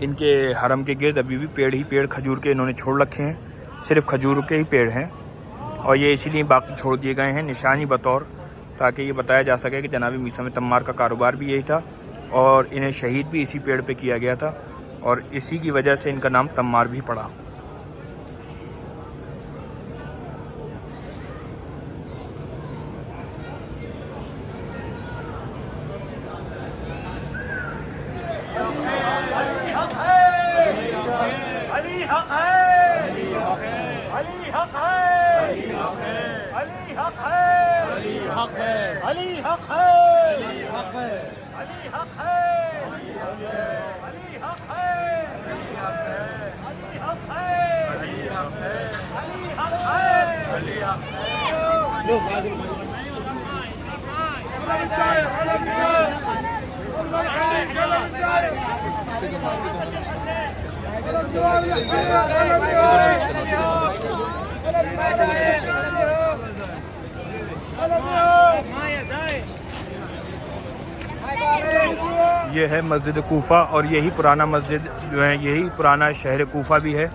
ان کے حرم کے گرد ابھی بھی پیڑ ہی پیڑ کھجور کے انہوں نے چھوڑ رکھے ہیں، صرف کھجور کے ہی پیڑ ہیں، اور یہ اسی لیے باقی چھوڑ دیے گئے ہیں نشانی بطور، تاکہ یہ بتایا جا سکے کہ جناب میثم تمار کا کاروبار بھی یہی تھا اور انہیں شہید بھی اسی پیڑ پہ کیا گیا تھا، اور اسی کی وجہ سے ان کا نام تمار بھی پڑا۔ یہ ہے مسجد کوفہ، اور یہی پرانا مسجد جو ہے، یہی پرانا شہر کوفہ بھی ہے۔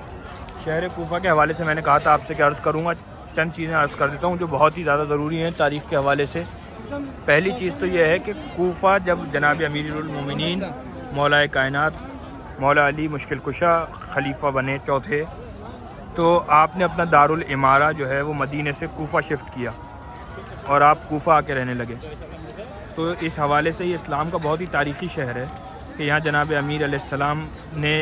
شہر کوفہ کے حوالے سے میں نے کہا تھا آپ سے کہ عرض کروں گا، چند چیزیں عرض کر دیتا ہوں جو بہت ہی زیادہ ضروری ہیں تاریخ کے حوالے سے۔ پہلی چیز تو یہ ہے کہ کوفہ جب جناب امیر المومنین مولا کائنات مولا علی مشکل کشا خلیفہ بنے چوتھے، تو آپ نے اپنا دارالعمارہ جو ہے وہ مدینے سے کوفہ شفٹ کیا اور آپ کوفہ آ کے رہنے لگے۔ تو اس حوالے سے یہ اسلام کا بہت ہی تاریخی شہر ہے کہ یہاں جناب امیر علیہ السلام نے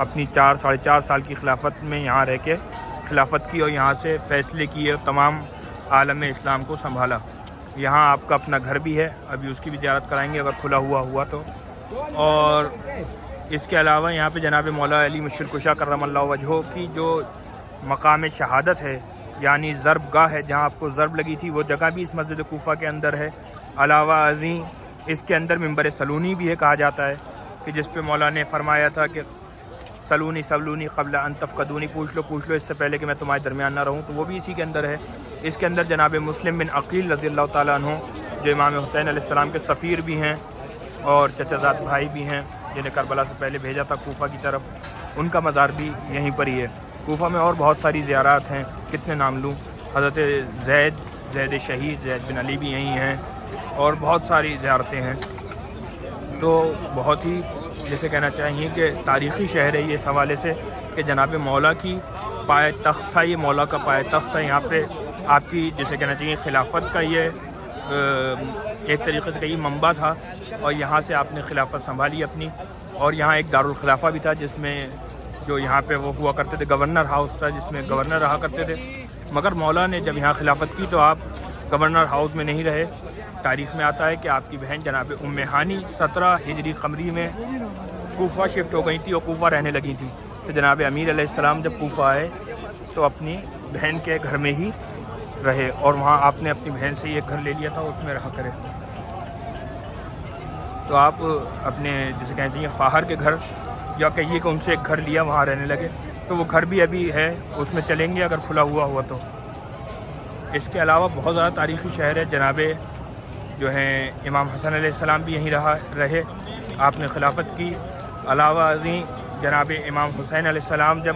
اپنی 4 سال کی خلافت میں یہاں رہ کے خلافت کی اور یہاں سے فیصلے کیے اور تمام عالم اسلام کو سنبھالا۔ یہاں آپ کا اپنا گھر بھی ہے، ابھی اس کی بھی زیارت کرائیں گے اگر کھلا ہوا تو، اور اس کے علاوہ یہاں پہ جناب مولا علی مشکل کشا کرم اللہ وجہہ کی جو مقام شہادت ہے، یعنی ضرب گاہ ہے جہاں آپ کو ضرب لگی تھی، وہ جگہ بھی اس مسجد کوفہ کے اندر ہے۔ علاوہ ازیں اس کے اندر منبر سلونی بھی ہے، کہا جاتا ہے کہ جس پہ مولا نے فرمایا تھا کہ سلونی سلونی قبل ان تفقدونی، پوچھ لو اس سے پہلے کہ میں تمہارے درمیان نہ رہوں، تو وہ بھی اسی کے اندر ہے۔ اس کے اندر جناب مسلم بن عقیل رضی اللہ تعالیٰ عنہ جو امام حسین علیہ السلام کے سفیر بھی ہیں اور چچا زاد بھائی بھی ہیں، جنہیں کربلا سے پہلے بھیجا تھا کوفہ کی طرف، ان کا مزار بھی یہیں پر ہی ہے۔ کوفہ میں اور بہت ساری زیارات ہیں، کتنے نام لوں، حضرت زید شہید زید بن علی بھی یہیں ہیں، اور بہت ساری زیارتیں ہیں۔ تو بہت ہی جیسے کہنا چاہیے کہ تاریخی شہر ہے یہ اس حوالے سے کہ جناب مولا کی پائے تخت تھا، یہ مولا کا پائے تخت تھا۔ یہاں پہ آپ کی جیسے کہنا چاہیے خلافت کا یہ ایک طریقے سے کہیے منبع تھا، اور یہاں سے آپ نے خلافت سنبھالی اپنی، اور یہاں ایک دارالخلافہ بھی تھا جس میں جو یہاں پہ وہ ہوا کرتے تھے، گورنر ہاؤس تھا جس میں گورنر رہا کرتے تھے، مگر مولا نے جب یہاں خلافت کی تو آپ گورنر ہاؤس میں نہیں رہے۔ تاریخ میں آتا ہے کہ آپ کی بہن جناب ام ہانی 17 ہجری قمری میں کوفہ شفٹ ہو گئی تھی اور کوفہ رہنے لگی تھی، تو جناب امیر علیہ السلام جب کوفہ آئے تو اپنی بہن کے گھر میں ہی رہے، اور وہاں آپ نے اپنی بہن سے ایک گھر لے لیا تھا، اس میں رہا کرے۔ تو آپ اپنے جیسے کہنا چاہیے خواہر کے گھر، یا کہیے کہ ان سے ایک گھر لیا، وہاں رہنے لگے، تو وہ گھر بھی ابھی ہے، اس میں چلیں گے اگر کھلا ہوا تو۔ اس کے علاوہ بہت زیادہ تاریخی شہر ہے، جناب جو ہیں امام حسن علیہ السلام بھی یہیں رہے، آپ نے خلافت کی۔ علاوہ ازیں جناب امام حسین علیہ السلام جب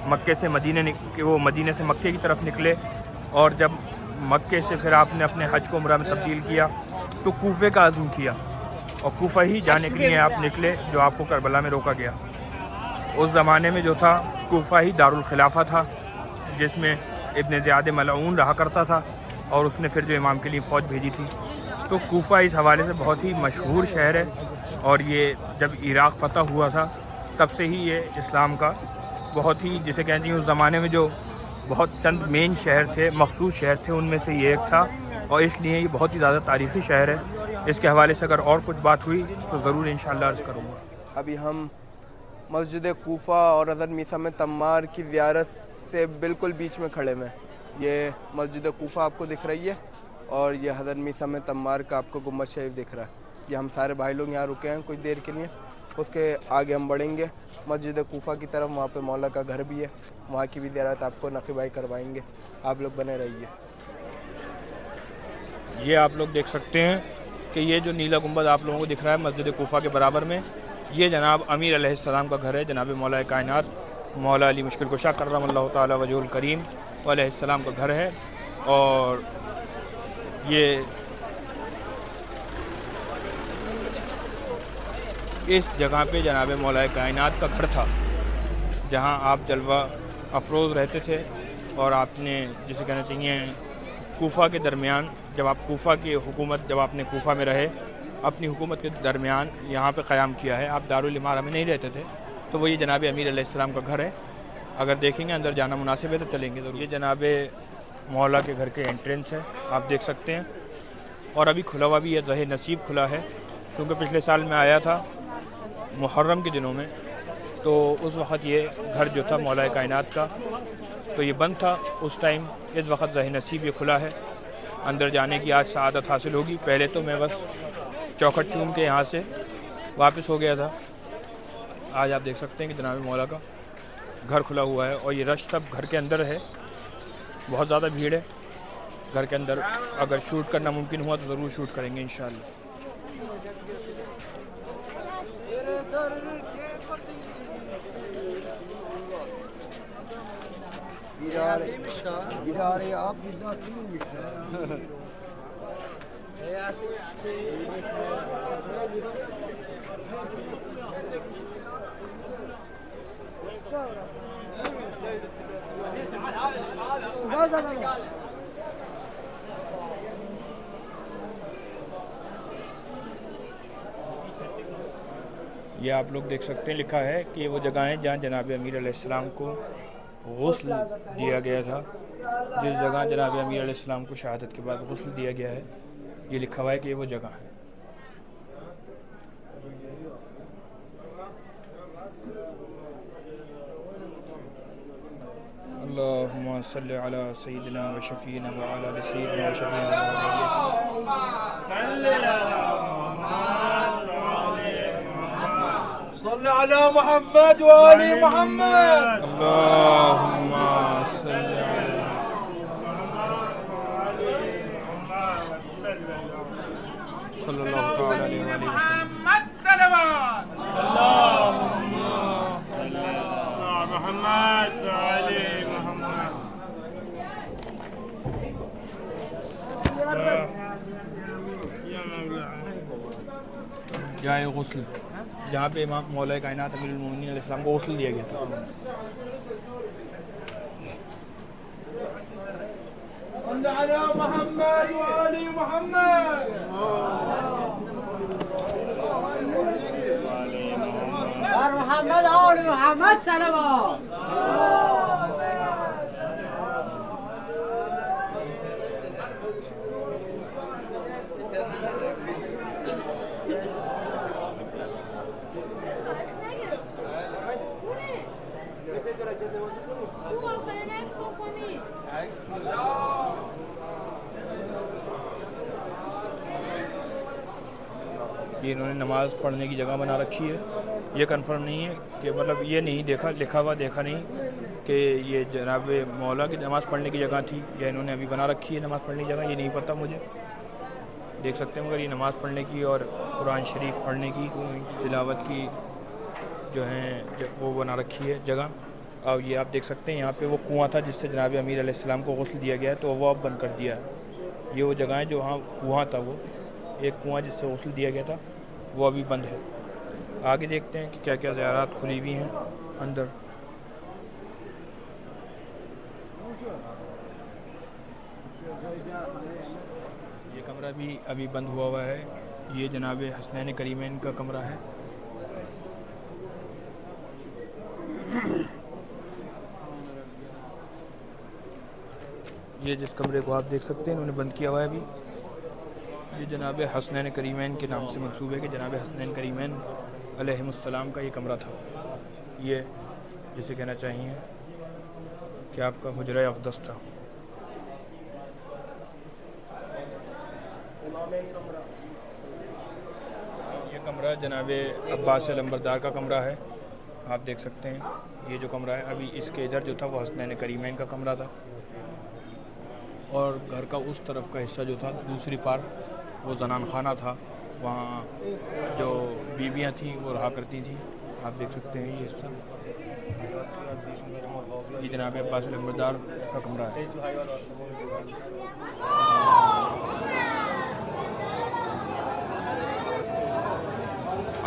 مکے سے مدینے سے مکے کی طرف نکلے، اور جب مکے سے پھر آپ نے اپنے حج کو عمرہ میں تبدیل کیا تو کوفے کا عزم کیا، اور کوفہ ہی جانے کے لیے آپ نکلے جو آپ کو کربلا میں روکا گیا۔ اس زمانے میں جو تھا کوفہ ہی دارالخلافہ تھا، جس میں ابن زیاد ملعون رہا کرتا تھا، اور اس نے پھر جو امام کے لیے فوج بھیجی تھی۔ تو کوفہ اس حوالے سے بہت ہی مشہور شہر ہے، اور یہ جب عراق فتح ہوا تھا تب سے ہی یہ اسلام کا بہت ہی جسے کہتے ہیں اس زمانے میں جو بہت چند مین شہر تھے، مخصوص شہر تھے، ان میں سے یہ ایک تھا، اور اس لیے یہ بہت ہی زیادہ تاریخی شہر ہے۔ اس کے حوالے سے اگر اور کچھ بات ہوئی تو ضرور انشاءاللہ عرض کروں گا۔ ابھی ہم مسجد کوفہ اور حضرت میثم تمار کی زیارت سے بالکل بیچ میں کھڑے ہیں۔ یہ مسجد کوفہ آپ کو دکھ رہی ہے، اور یہ حضرت میثم تمار کا آپ کو گنبد شریف دکھ رہا ہے۔ یہ ہم سارے بھائی لوگ یہاں رکے ہیں کچھ دیر کے لیے، اس کے آگے ہم بڑھیں گے مسجد کوفہ کی طرف، وہاں پہ مولا کا گھر بھی ہے، وہاں کی بھی زیارت آپ کو نقی بھائی کروائیں گے، آپ لوگ بنے رہیے۔ یہ آپ لوگ دیکھ سکتے ہیں کہ یہ جو نیلا گنبد آپ لوگوں کو دکھ رہا ہے مسجد کوفہ کے برابر میں، یہ جناب امیر علیہ السلام کا گھر ہے، جناب مولا کائنات مولا علی مشکل کشا کرم اللہ تعالی وجہ الکریم علیہ السلام کا گھر ہے، اور یہ اس جگہ پہ جناب مولا کائنات کا گھر تھا، جہاں آپ جلوہ افروز رہتے تھے، اور آپ نے جسے کہنا چاہیے کوفہ کے درمیان جب آپ کوفہ کی حکومت جب آپ نے کوفہ میں رہے اپنی حکومت کے درمیان یہاں پہ قیام کیا ہے، آپ دارالامارہ میں نہیں رہتے تھے، تو وہ یہ جناب امیر علیہ السلام کا گھر ہے۔ اگر دیکھیں گے اندر جانا مناسب ہے تو چلیں گے ضرور۔ یہ جناب مولا کے گھر کے انٹرنس ہے، آپ دیکھ سکتے ہیں، اور ابھی کھلا ہوا بھی ہے، ظاہر نصیب کھلا ہے، کیونکہ پچھلے سال میں آیا تھا محرم کے دنوں میں، تو اس وقت یہ گھر جو تھا مولا کائنات کا تو یہ بند تھا اس ٹائم، اس وقت ظاہر نصیب یہ کھلا ہے، اندر جانے کی آج سعادت حاصل ہوگی۔ پہلے تو میں بس چوکھٹ چوم کے یہاں سے واپس ہو گیا تھا، آج آپ دیکھ سکتے ہیں کہ جناب مولا کا گھر کھلا ہوا ہے، اور یہ رش تب گھر کے اندر ہے، بہت زیادہ بھیڑ ہے گھر کے اندر۔ اگر شوٹ کرنا ممکن ہوا تو ضرور شوٹ کریں گے انشاءاللہ۔ İdare ab bizzat değilmiş ya. یہ آپ لوگ دیکھ سکتے ہیں، لکھا ہے کہ یہ وہ جگہ ہیں جہاں جناب امیر علیہ السلام کو غسل دیا گیا تھا، جس جگہ جناب امیر علیہ السلام کو شہادت کے بعد غسل دیا گیا ہے، یہ لکھا ہوا ہے کہ یہ وہ جگہ ہے۔ اللہم صلی علی سیدنا و شفینا و علی سیدنا و شفینا صل على محمد وآل محمد. اللہم صلی علی صلی اللہ تعالی علیہ وآلہ وسلم۔ محمد صلوات. اللهم صل على محمد وآل محمد. جائے غسل، جہاں پہ امام مولا کائنات امیر المومنین علیہ السلام کو غسل دیا گیا تھا۔ صل على محمد وآل محمد. محمد آل محمد صلوات. کہ انہوں نے نماز پڑھنے کی جگہ بنا رکھی ہے، یہ کنفرم نہیں ہے کہ مطلب یہ نہیں دیکھا، لکھا ہوا دیکھا نہیں کہ یہ جناب مولا کی نماز پڑھنے کی جگہ تھی یا انہوں نے ابھی بنا رکھی ہے نماز پڑھنے کی جگہ، یہ نہیں پتہ مجھے۔ دیکھ سکتے ہیں مگر یہ نماز پڑھنے کی اور قرآن شریف پڑھنے کی تلاوت کی جو ہیں وہ بنا رکھی ہے جگہ۔ اور یہ آپ دیکھ سکتے ہیں یہاں پہ وہ کنواں تھا جس سے جناب امیر علیہ السلام کو غسل دیا گیا ہے، تو وہ اب بند کر دیا ہے۔ یہ وہ جگہ ہے جو وہاں کنواں تھا، وہ ایک کنواں جس سے غسل دیا گیا تھا وہ ابھی بند ہے۔ آگے دیکھتے ہیں کہ کیا کیا زیارات کھلی ہوئی ہیں اندر۔ یہ کمرہ بھی ابھی بند ہوا ہوا ہے، یہ جناب حسنین کریمین کا کمرہ ہے۔ یہ جس کمرے کو آپ دیکھ سکتے ہیں انہوں نے بند کیا ہوا ہے ابھی، یہ جناب حسنین کریمین کے نام سے منسوب ہے کہ جناب حسنین کریمین علیہم السلام کا یہ کمرہ تھا، یہ جسے کہنا چاہیے کہ آپ کا حجرہ اقدس تھا۔ یہ کمرہ جناب عباس لمبردار کا کمرہ ہے، آپ دیکھ سکتے ہیں یہ جو کمرہ ہے ابھی اس کے ادھر جو تھا وہ حسنین کریمین کا کمرہ تھا، اور گھر کا اس طرف کا حصہ جو تھا دوسری پار وہ زنان خانہ تھا، وہاں جو بیویاں تھیں وہ رہا کرتی تھیں. آپ دیکھ سکتے ہیں یہ حصہ یہ جناب عباس علمبردار کا کمرہ ہے.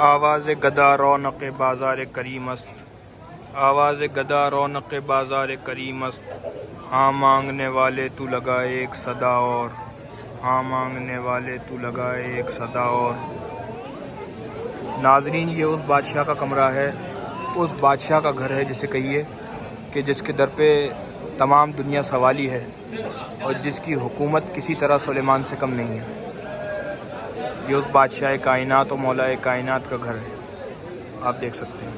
آواز گدا رونق بازار کریم است، آواز گدا رونق بازار کریم است، ہاں مانگنے والے تو لگائے ایک صدا اور، ہاں مانگنے والے تو لگائے ایک صدا اور. ناظرین یہ اس بادشاہ کا کمرہ ہے، اس بادشاہ کا گھر ہے جسے کہیے کہ جس کے در پہ تمام دنیا سوالی ہے اور جس کی حکومت کسی طرح سلیمان سے کم نہیں ہے. یہ اس بادشاہ کائنات و مولا کائنات کا گھر ہے. آپ دیکھ سکتے ہیں.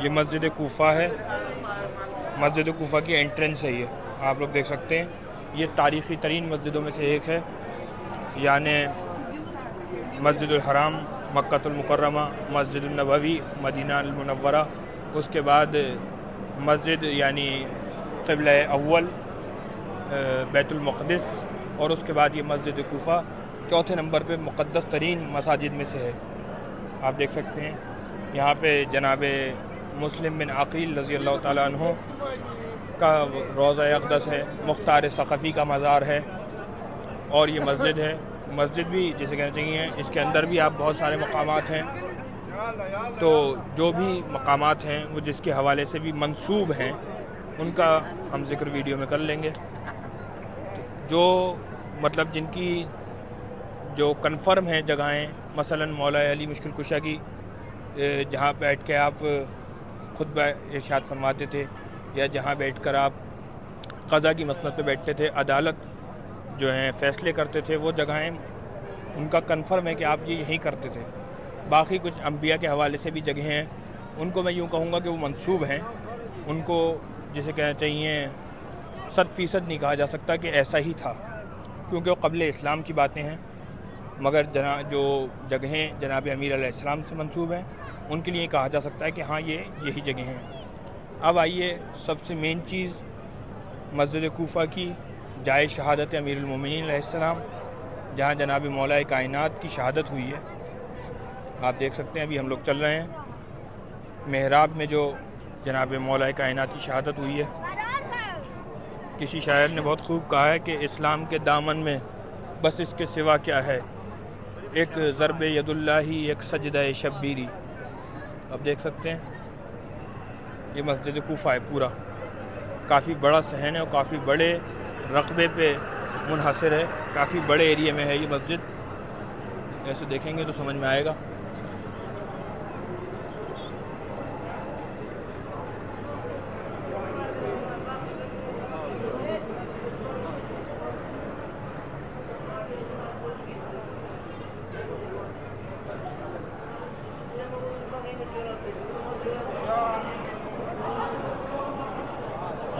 یہ مسجد کوفہ ہے. مسجد کوفہ کی انٹرنس ہے. یہ آپ لوگ دیکھ سکتے ہیں. یہ تاریخی ترین مسجدوں میں سے ایک ہے. یعنی مسجد الحرام مکۃ المکرمہ، مسجد النبوی مدینہ المنورہ، اس کے بعد مسجد یعنی قبلہ اول بیت المقدس، اور اس کے بعد یہ مسجد کوفہ چوتھے نمبر پہ مقدس ترین مساجد میں سے ہے. آپ دیکھ سکتے ہیں یہاں پہ جناب مسلم بن عقیل رضی اللہ تعالیٰ عنہ کا روضہ اقدس ہے. مختار ثقفی کا مزار ہے. اور یہ مسجد ہے. مسجد بھی جیسے کہنا چاہیے اس کے اندر بھی آپ بہت سارے مقامات ہیں. تو جو بھی مقامات ہیں وہ جس کے حوالے سے بھی منسوب ہیں ان کا ہم ذکر ویڈیو میں کر لیں گے. جو مطلب جن کی جو کنفرم ہیں جگہیں، مثلا مولا علی مشکل کشا کی جہاں بیٹھ کے آپ خطبہ ارشاد فرماتے تھے، یا جہاں بیٹھ کر آپ قضا کی مسند پہ بیٹھتے تھے، عدالت جو ہیں فیصلے کرتے تھے، وہ جگہیں ان کا کنفرم ہے کہ آپ یہ یہیں کرتے تھے. باقی کچھ انبیاء کے حوالے سے بھی جگہیں ہیں، ان کو میں یوں کہوں گا کہ وہ منسوب ہیں. ان کو جسے کہنا چاہیے 100% نہیں کہا جا سکتا کہ ایسا ہی تھا، کیونکہ وہ قبل اسلام کی باتیں ہیں. مگر جو جگہیں جناب امیر علیہ السلام سے منسوب ہیں ان کے لیے کہا جا سکتا ہے کہ ہاں یہ یہی جگہیں ہیں. اب آئیے سب سے مین چیز مسجد کوفہ کی جائے شہادت امیر المومنین علیہ السلام، جہاں جناب مولا کائنات کی شہادت ہوئی ہے. آپ دیکھ سکتے ہیں ابھی ہم لوگ چل رہے ہیں محراب میں جو جناب مولا کائنات کی شہادت ہوئی ہے. کسی شاعر نے بہت خوب کہا ہے کہ اسلام کے دامن میں بس اس کے سوا کیا ہے، ایک ضرب ید اللہ ایک سجدہ شبیری. اب دیکھ سکتے ہیں یہ مسجد کوفہ ہے. پورا کافی بڑا صحن ہے اور کافی بڑے رقبے پہ منحصر ہے. کافی بڑے ایریے میں ہے یہ مسجد. ایسے دیکھیں گے تو سمجھ میں آئے گا.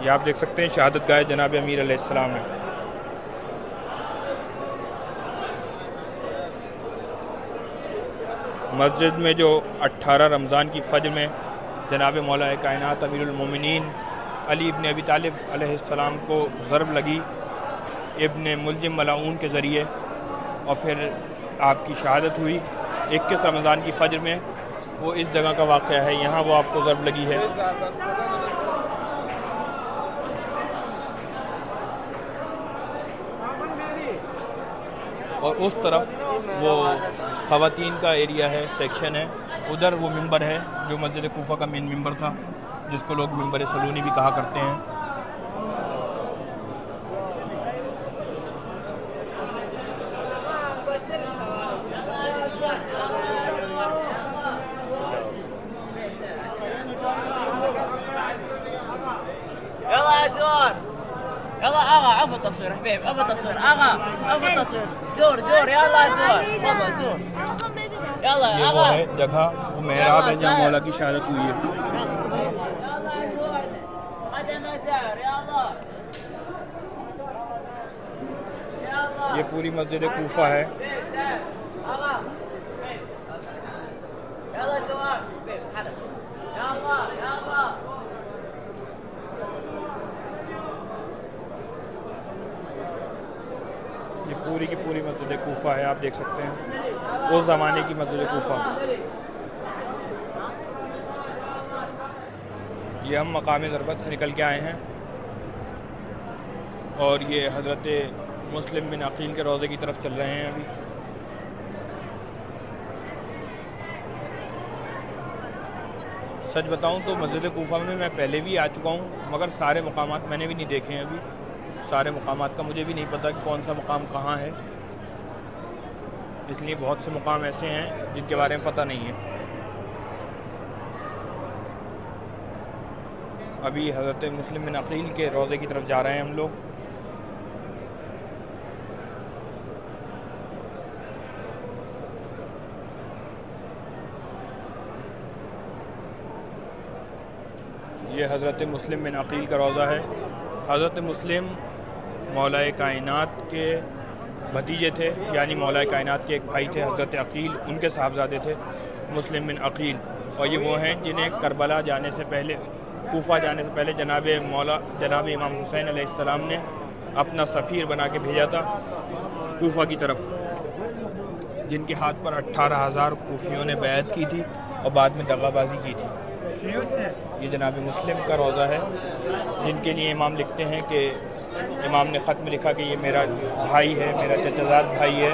یہ آپ دیکھ سکتے ہیں شہادت گاہ جناب امیر علیہ السلام ہے. مسجد میں جو 18 رمضان کی فجر میں جناب مولا کائنات امیر المومنین علی ابن ابی طالب علیہ السلام کو ضرب لگی ابن ملجم ملعون کے ذریعے، اور پھر آپ کی شہادت ہوئی 21 رمضان کی فجر میں، وہ اس جگہ کا واقعہ ہے. یہاں وہ آپ کو ضرب لگی ہے. اور اس طرف وہ خواتین کا ایریا ہے، سیکشن ہے. ادھر وہ ممبر ہے جو مسجد کوفہ کا مین ممبر تھا، جس کو لوگ ممبر سلونی بھی کہا کرتے ہیں. يلا يا زور، يلا اغا عفوا التصوير حبيبي، عفوا التصوير اغا، عفوا التصوير، زور زور يلا زور، تفضل زور يلا یہ وہ اغا. ہے جگہ، وہ محراب ہے جہاں مولا کی شہادت ہوئی ہے. يلا زور قدم يسار يلا. یہ پوری مسجد کوفہ ہے. يلا سواء حدث يلا يلا یہ پوری کی پوری مسجد کوفہ ہے. آپ دیکھ سکتے ہیں اس زمانے کی مسجد کوفہ. یہ ہم مقام ضربت سے نکل کے آئے ہیں اور یہ حضرت مسلم بن عقیل کے روضے کی طرف چل رہے ہیں. ابھی سچ بتاؤں تو مسجد کوفہ میں پہلے بھی آ چکا ہوں مگر سارے مقامات میں نے بھی نہیں دیکھے ہیں. ابھی سارے مقامات کا مجھے بھی نہیں پتہ کہ کون سا مقام کہاں ہے, اس لیے بہت سے مقام ایسے ہیں جن کے بارے میں پتہ نہیں ہے. ابھی حضرت مسلم بن عقیل کے روضے کی طرف جا رہے ہیں ہم لوگ. یہ حضرت مسلم بن عقیل کا روضہ ہے. حضرت مسلم مولا کائنات کے بھتیجے تھے, یعنی مولا کائنات کے ایک بھائی تھے حضرت عقیل, ان کے صاحبزادے تھے مسلم بن عقیل. اور یہ وہ ہیں جنہیں کربلا جانے سے پہلے, کوفہ جانے سے پہلے جناب امام حسین علیہ السلام نے اپنا سفیر بنا کے بھیجا تھا کوفہ کی طرف, جن کے ہاتھ پر 18,000 کوفیوں نے بیعت کی تھی اور بعد میں دغا بازی کی تھی. یہ جناب مسلم کا روضہ ہے جن کے لیے امام لکھتے ہیں کہ امام نے خط میں لکھا کہ یہ میرا بھائی ہے, میرا چچا زاد بھائی ہے,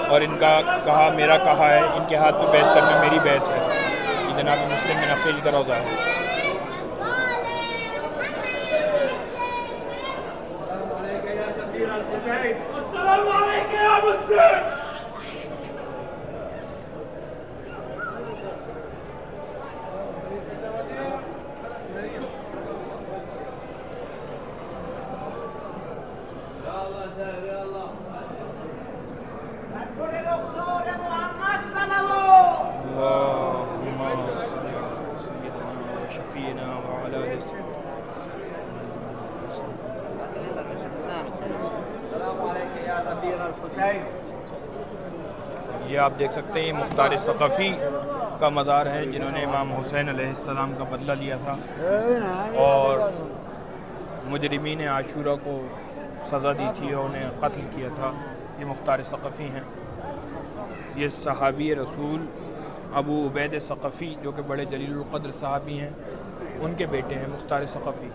اور ان کا کہا میرا کہا ہے, ان کے ہاتھ میں بیعت کرنا میری بیعت ہے. یہ جناب مسلم بن عقیل کا روضہ ہے. السلام عليك يا مسلم. یہ آپ دیکھ سکتے ہیں یہ مختار ثقفی کا مزار ہے جنہوں نے امام حسین علیہ السلام کا بدلہ لیا تھا اور مجرمین عاشورہ کو سزا دی تھی اور انہیں قتل کیا تھا. یہ مختار ثقفی ہیں. یہ صحابی رسول ابو عبید ثقفی جو کہ بڑے جلیل القدر صحابی ہیں, ان کے بیٹے ہیں مختار ثقفی.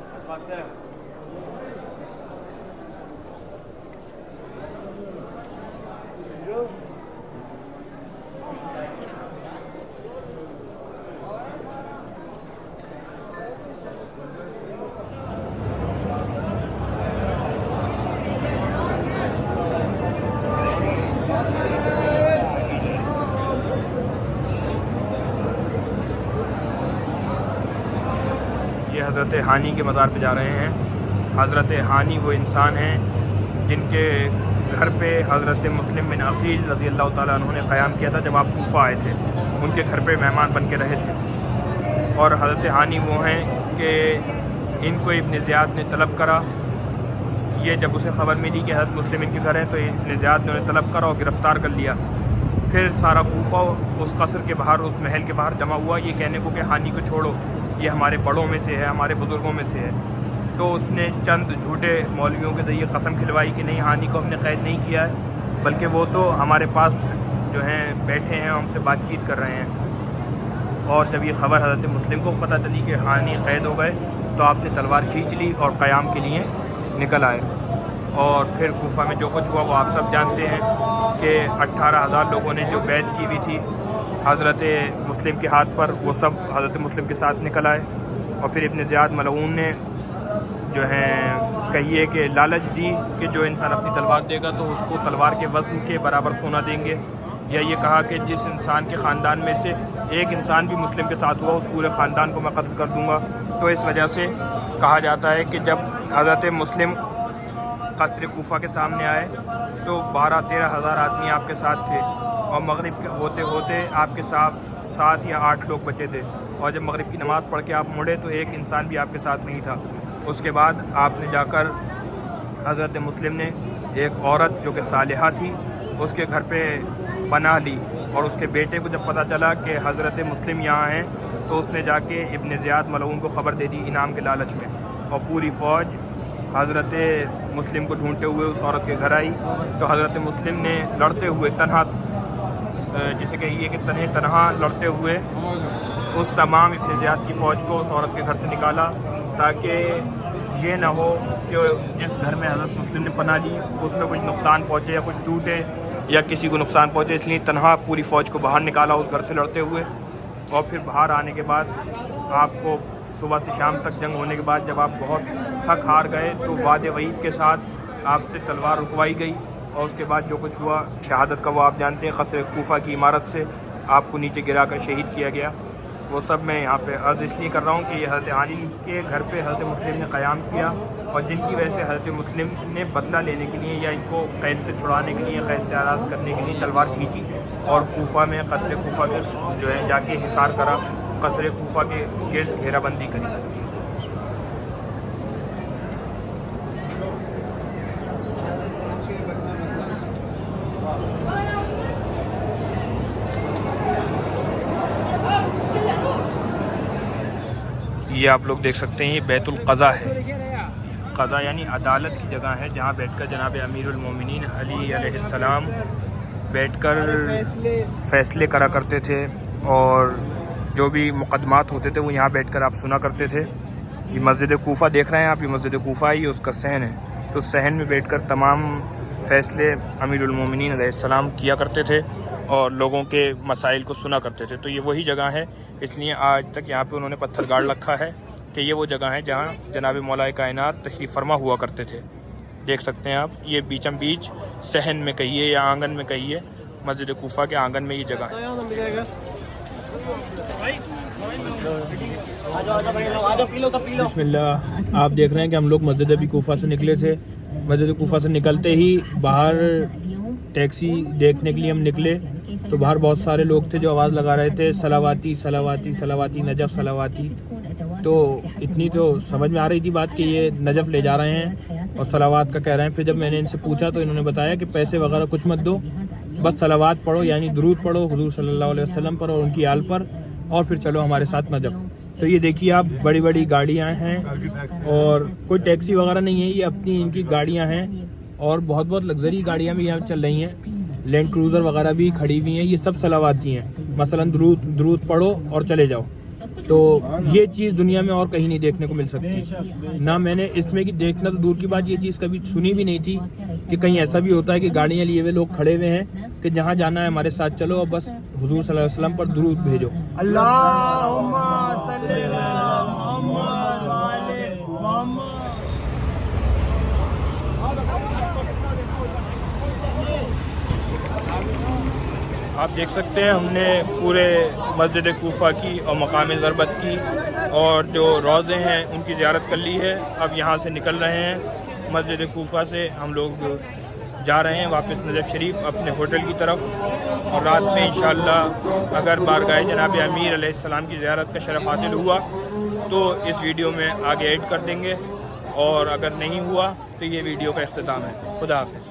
حضرت ہانی کے مزار پہ جا رہے ہیں. حضرت ہانی وہ انسان ہیں جن کے گھر پہ حضرت مسلم بن عقیل رضی اللہ تعالیٰ عنہ نے قیام کیا تھا جب آپ کوفہ آئے تھے. ان کے گھر پہ مہمان بن کے رہے تھے. اور حضرت ہانی وہ ہیں کہ ان کو ابن زیاد نے طلب کرا. یہ جب اسے خبر ملی کہ حضرت مسلم ان کے گھر ہیں تو ابن زیاد نے انہیں طلب کرا اور گرفتار کر لیا. پھر سارا کوفہ اس قصر کے باہر, اس محل کے باہر جمع ہوا یہ کہنے کو کہ ہانی کو چھوڑو, یہ ہمارے بڑوں میں سے ہے, ہمارے بزرگوں میں سے ہے. تو اس نے چند جھوٹے مولویوں کے ذریعے قسم کھلوائی کہ نہیں, ہانی کو ہم نے قید نہیں کیا ہے, بلکہ وہ تو ہمارے پاس جو ہیں بیٹھے ہیں, ہم سے بات چیت کر رہے ہیں. اور جب یہ خبر حضرت مسلم کو پتہ چلی کہ ہانی قید ہو گئے تو آپ نے تلوار کھینچ لی اور قیام کے لیے نکل آئے. اور پھر کوفہ میں جو کچھ ہوا وہ آپ سب جانتے ہیں کہ 18,000 لوگوں نے جو بیعت کی ہوئی تھی حضرت مسلم کے ہاتھ پر, وہ سب حضرت مسلم کے ساتھ نکل آئے. اور پھر ابن زیاد ملعون نے جو ہے کہیے کہ لالچ دی کہ جو انسان اپنی تلوار دے گا تو اس کو تلوار کے وزن کے برابر سونا دیں گے, یا یہ کہا کہ جس انسان کے خاندان میں سے ایک انسان بھی مسلم کے ساتھ ہوا اس پورے خاندان کو میں قتل کر دوں گا. تو اس وجہ سے کہا جاتا ہے کہ جب حضرت مسلم قصر کوفہ کے سامنے آئے تو 12-13 ہزار آدمی آپ کے ساتھ تھے, اور مغرب کے ہوتے ہوتے آپ کے ساتھ 7 یا 8 لوگ بچے تھے. اور جب مغرب کی نماز پڑھ کے آپ مڑے تو ایک انسان بھی آپ کے ساتھ نہیں تھا. اس کے بعد آپ نے جا کر حضرت مسلم نے ایک عورت جو کہ صالحہ تھی اس کے گھر پہ پناہ لی، اور اس کے بیٹے کو جب پتہ چلا کہ حضرت مسلم یہاں ہیں تو اس نے جا کے ابن زیاد ملعون کو خبر دے دی انعام کے لالچ میں، اور پوری فوج حضرت مسلم کو ڈھونڈتے ہوئے اس عورت کے گھر آئی۔ تو حضرت مسلم نے لڑتے ہوئے تنہا، جسے کہیے کہ تنہا لڑتے ہوئے اس تمام ابن زیاد کی فوج کو اس عورت کے گھر سے نکالا، تاکہ یہ نہ ہو کہ جس گھر میں حضرت مسلم نے پناہ لی اس میں کچھ نقصان پہنچے یا کچھ ٹوٹے یا کسی کو نقصان پہنچے، اس لیے تنہا پوری فوج کو باہر نکالا اس گھر سے لڑتے ہوئے۔ اور پھر باہر آنے کے بعد آپ کو صبح سے شام تک جنگ ہونے کے بعد جب آپ بہت تھک ہار گئے تو وعد وعید کے ساتھ آپ سے تلوار رکوائی گئی، اور اس کے بعد جو کچھ ہوا شہادت کا وہ آپ جانتے ہیں، قصر کوفہ کی عمارت سے آپ کو نیچے گرا کر شہید کیا گیا۔ وہ سب میں یہاں پہ عرض اس لیے کر رہا ہوں کہ یہ حضرت علی کے گھر پہ حضرت مسلم نے قیام کیا، اور جن کی وجہ سے حضرت مسلم نے بدلہ لینے کے لیے یا ان کو قید سے چھڑانے کے لیے، قید سے آزاد کرنے کے لیے تلوار کھینچی، اور کوفہ میں قصر کوفہ کے جو ہے جا کے حصار کرا، قصر کوفہ کے گرد گھیرا بندی کری۔ یہ آپ لوگ دیکھ سکتے ہیں یہ بیت القضاء ہے، قضاء یعنی عدالت کی جگہ ہے، جہاں بیٹھ کر جناب امیر المومنین علی علیہ السلام بیٹھ کر فیصلے کرا کرتے تھے، اور جو بھی مقدمات ہوتے تھے وہ یہاں بیٹھ کر آپ سنا کرتے تھے۔ یہ مسجد کوفہ دیکھ رہے ہیں آپ، یہ مسجد کوفہ ہے، یہ اس کا صحن ہے، تو صحن میں بیٹھ کر تمام فیصلے امیر المومنین علیہ السلام کیا کرتے تھے اور لوگوں کے مسائل کو سنا کرتے تھے۔ تو یہ وہی جگہ ہے، اس لیے آج تک یہاں پہ انہوں نے پتھر گاڑ رکھا ہے کہ یہ وہ جگہ ہے جہاں جناب مولا کائنات تشریف فرما ہوا کرتے تھے۔ دیکھ سکتے ہیں آپ، یہ بیچم بیچ صحن میں کہیے یا آنگن میں کہیے، مسجد کوفہ کے آنگن میں یہ جگہ ہے۔ بسم اللہ، آپ دیکھ رہے ہیں کہ ہم لوگ مسجد ابی کوفہ سے نکلے تھے۔ مسجد کوفہ سے نکلتے ہی باہر ٹیکسی دیکھنے کے لیے ہم نکلے تو باہر بہت سارے لوگ تھے جو آواز لگا رہے تھے صلواتی صلواتی صلواتی نجف صلواتی۔ تو اتنی تو سمجھ میں آ رہی تھی بات کہ یہ نجف لے جا رہے ہیں اور صلوات کا کہہ رہے ہیں۔ پھر جب میں نے ان سے پوچھا تو انہوں نے بتایا کہ پیسے وغیرہ کچھ مت دو، بس صلوات پڑھو یعنی درود پڑھو حضور صلی اللہ علیہ وسلم پر اور ان کی آل پر، اور پھر چلو ہمارے ساتھ نجف۔ تو یہ دیکھیے آپ، بڑی بڑی گاڑیاں ہیں اور کوئی ٹیکسی وغیرہ نہیں ہے، یہ اپنی ان کی گاڑیاں ہیں، اور بہت بہت لگژری گاڑیاں بھی یہاں چل رہی ہیں، لینڈ کروزر وغیرہ بھی کھڑی ہوئی ہیں۔ یہ سب صلواتی ہیں، مثلا درود پڑھو اور چلے جاؤ۔ تو یہ چیز دنیا میں اور کہیں نہیں دیکھنے کو مل سکتی، نہ میں نے اس میں کہ دیکھنا تو دور کی بات، یہ چیز کبھی سنی بھی نہیں تھی کہ کہیں ایسا بھی ہوتا ہے کہ گاڑیاں لیے ہوئے لوگ کھڑے ہوئے ہیں کہ جہاں جانا ہے ہمارے ساتھ چلو اور بس حضور صلی اللہ علیہ وسلم پر درود بھیجو۔ اللہم صلی علی محمد وعلی محمد۔ آپ دیکھ سکتے ہیں ہم نے پورے مسجد کوفہ کی اور مقام ضربت کی اور جو روضے ہیں ان کی زیارت کر لی ہے۔ اب یہاں سے نکل رہے ہیں، مسجد کوفہ سے ہم لوگ جا رہے ہیں واپس نجف شریف اپنے ہوٹل کی طرف، اور رات میں انشاءاللہ اگر بارگاہ جناب امیر علیہ السلام کی زیارت کا شرف حاصل ہوا تو اس ویڈیو میں آگے ایڈ کر دیں گے، اور اگر نہیں ہوا تو یہ ویڈیو کا اختتام ہے۔ خدا حافظ۔